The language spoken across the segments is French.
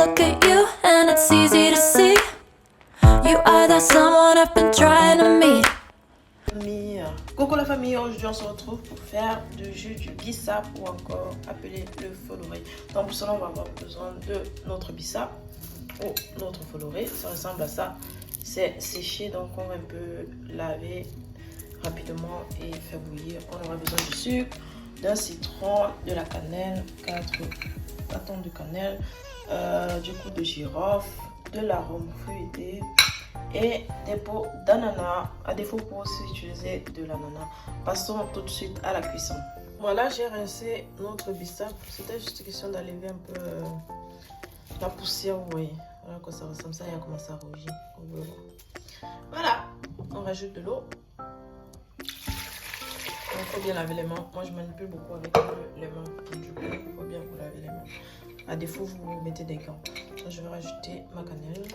look at you and it's easy to see. You are that someone I've been trying to meet. Coucou la famille, aujourd'hui on se retrouve pour faire du jus du bissap ou encore appelé le foloré. Donc pour cela on va avoir besoin de notre bissap ou notre foloré. Ça ressemble à ça, c'est séché, donc on va un peu laver rapidement et faire bouillir. On aura besoin du sucre, d'un citron, de la cannelle, 4 bâtons de cannelle, du coup de girofle, de l'arôme feuilleté et des pots d'ananas. À défaut, pour aussi utiliser de l'ananas. Passons tout de suite à la cuisson. Voilà, j'ai rincé notre bissap. C'était juste question d'enlever un peu la poussière, vous voyez. Voilà à quoi ça ressemble. Ça, il a commencé à rougir. Voilà, on rajoute de l'eau. Il faut bien laver les mains. Moi, je manipule beaucoup avec les mains. Donc, du coup, il faut bien vous laver les mains. À défaut, vous mettez des gants. Donc, je vais rajouter ma cannelle.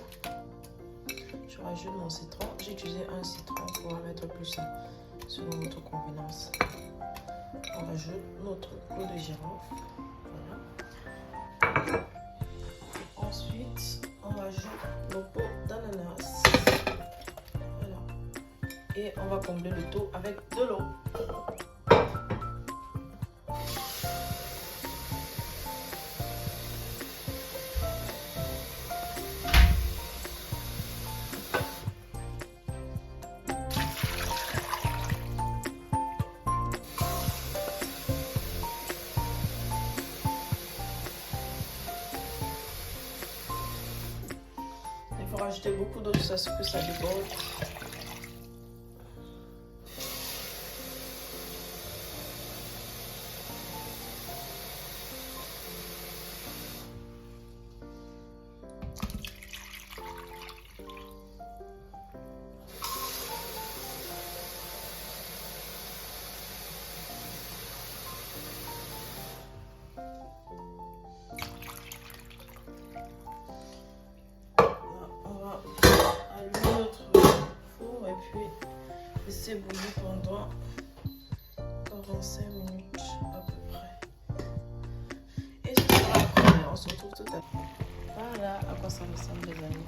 Je rajoute mon citron. J'ai utilisé un citron pour en mettre plus selon votre convenance. On rajoute notre pot de girofle. Voilà. Ensuite, on rajoute nos pots d'ananas. Voilà. Et on va combler le tout avec de l'eau. Il faut rajouter beaucoup d'eau jusqu'à ce que ça déborde. Laissez bouillir pendant 45 minutes à peu près. Et après, on se retrouve tout à l'heure. Voilà à quoi ça ressemble, les amis.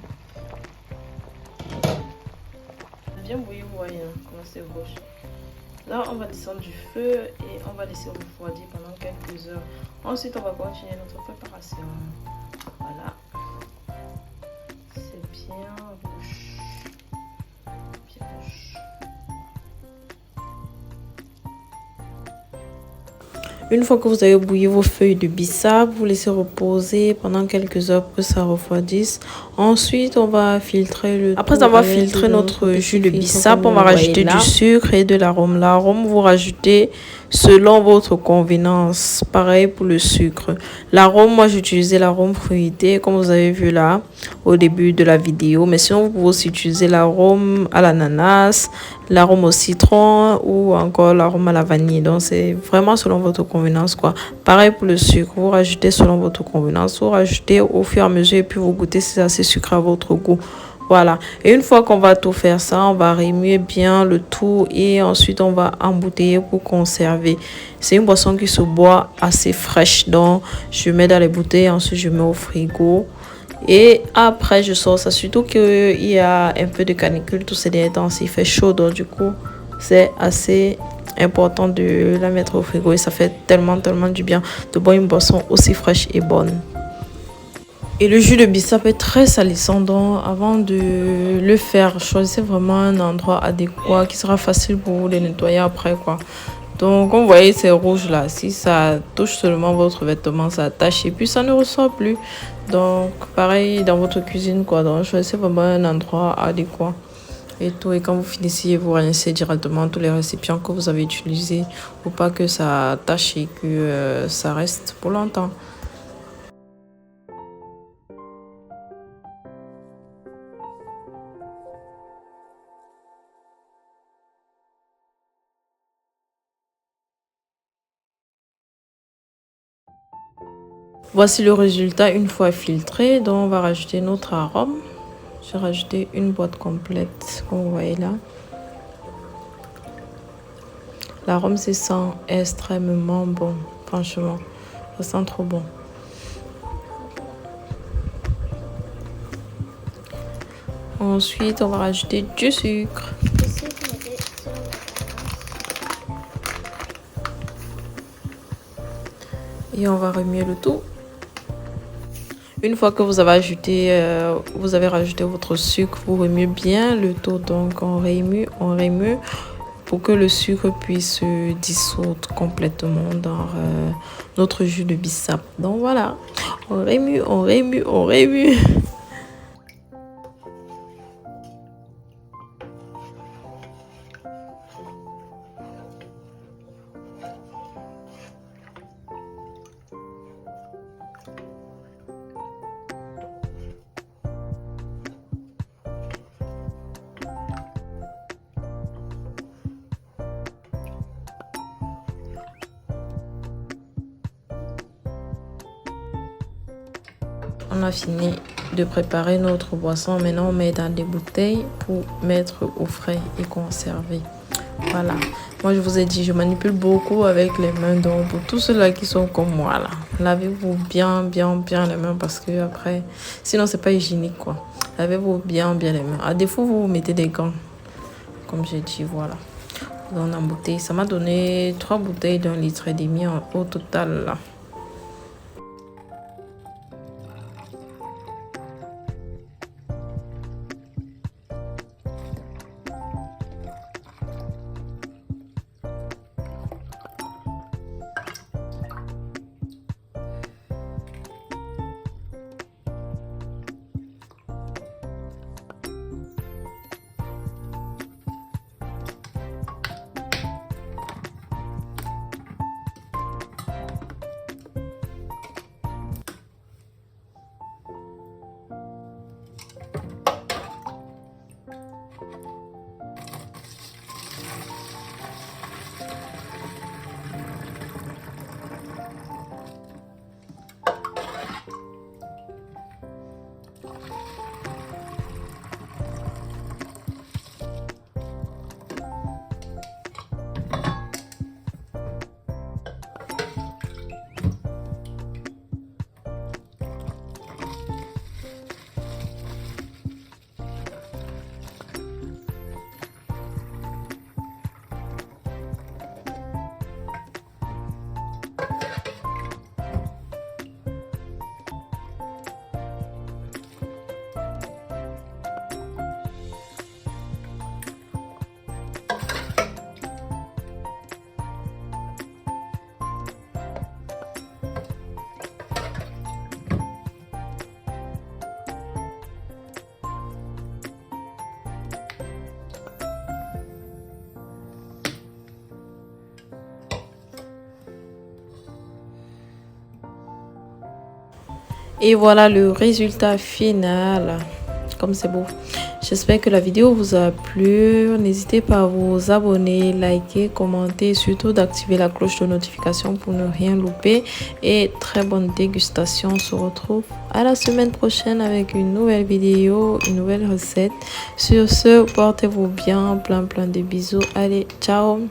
Bien bouillir, vous voyez comment c'est rouge. Là, on va descendre du feu et on va laisser refroidir pendant quelques heures. Ensuite, on va continuer notre préparation. Voilà. C'est bien rouge. Bien rouge. Une fois que vous avez bouilli vos feuilles de bissap, vous laissez reposer pendant quelques heures pour que ça refroidisse. Ensuite, on va filtrer le tout. Après avoir filtré notre jus de bissap, on va rajouter du sucre et de l'arôme. L'arôme, vous rajoutez selon votre convenance. Pareil pour le sucre. L'arôme, moi j'ai utilisé l'arôme fruité comme vous avez vu là au début de la vidéo. Mais sinon, vous pouvez aussi utiliser l'arôme à l'ananas, l'arôme au citron ou encore l'arôme à la vanille. Donc c'est vraiment selon votre convenance quoi. Pareil pour le sucre, vous rajoutez selon votre convenance, vous rajoutez au fur et à mesure et puis vous goûtez si c'est assez sucré à votre goût. Voilà, et une fois qu'on va tout faire ça, on va remuer bien le tout et ensuite on va embouteiller pour conserver. C'est une boisson qui se boit assez fraîche, donc je mets dans les bouteilles, ensuite je mets au frigo. Et après je sors ça, surtout qu'il y a un peu de canicule tous ces derniers temps, il fait chaud, donc du coup c'est assez important de la mettre au frigo et ça fait tellement du bien de boire une boisson aussi fraîche et bonne. Et le jus de bissap est très salissant, donc avant de le faire, choisissez vraiment un endroit adéquat qui sera facile pour vous de nettoyer après quoi. Donc comme vous voyez c'est rouge là, si ça touche seulement votre vêtement ça attache et puis ça ne ressort plus. Donc pareil dans votre cuisine quoi, donc choisissez vraiment un endroit adéquat. Et tout, et quand vous finissez, vous rincez directement tous les récipients que vous avez utilisés pour pas que ça tâche et que ça reste pour longtemps. Voici le résultat une fois filtré. Donc on va rajouter notre arôme. J'ai rajouté une boîte complète comme vous voyez là. L'arôme se sent extrêmement bon, franchement, ça sent trop bon. Ensuite, on va rajouter du sucre. Et on va remuer le tout. Une fois que vous avez rajouté votre sucre, vous remuez bien le tout. Donc on remue pour que le sucre puisse se dissoudre complètement dans notre jus de bissap. Donc voilà, on remue, on remue, on remue. On a fini de préparer notre boisson. Maintenant, on met dans des bouteilles pour mettre au frais et conserver. Voilà. Moi, je vous ai dit, je manipule beaucoup avec les mains. Donc, pour tous ceux-là qui sont comme moi, là, lavez-vous bien les mains parce que après, sinon, c'est pas hygiénique, quoi. Lavez-vous bien les mains. À défaut, vous mettez des gants. Comme j'ai dit, voilà. Dans la bouteille. Ça m'a donné 3 bouteilles d'1,5 litre au total, là. Et voilà le résultat final. Comme c'est beau. J'espère que la vidéo vous a plu. N'hésitez pas à vous abonner, liker, commenter et surtout d'activer la cloche de notification pour ne rien louper. Et très bonne dégustation. On se retrouve à la semaine prochaine avec une nouvelle vidéo, une nouvelle recette. Sur ce, portez-vous bien. Plein de bisous. Allez, ciao.